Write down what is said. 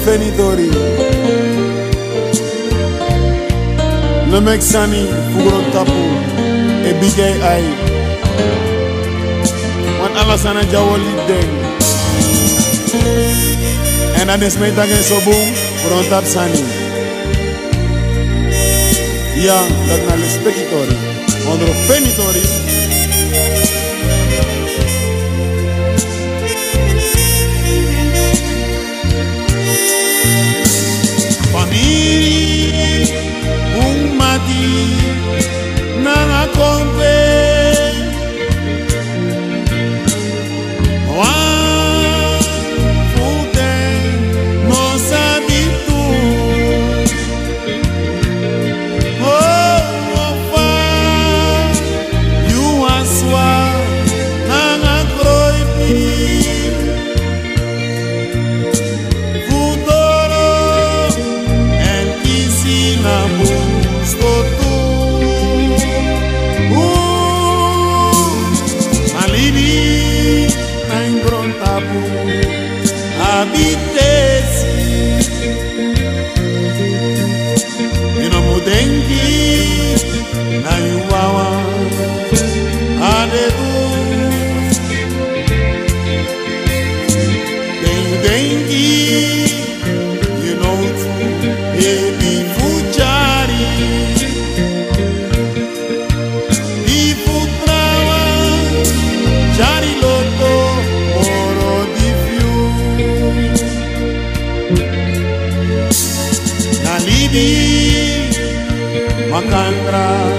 Fenitori le Mexani Fugron Tapu e Bigay Ay Wan Alasana Jawoli Deng en Anes Meitagen Sobung Fugron Tap Sani ya dat na le Spekitori Ondro Fenitori Nana kompe wa fute no sabitu oh fa you aswa nana kroipi futuro en kisina bustotu abitesi ino mudengi na yuwawa adedu dengi you know tu ebi fujari ifutrawa jari loto Libi Makandra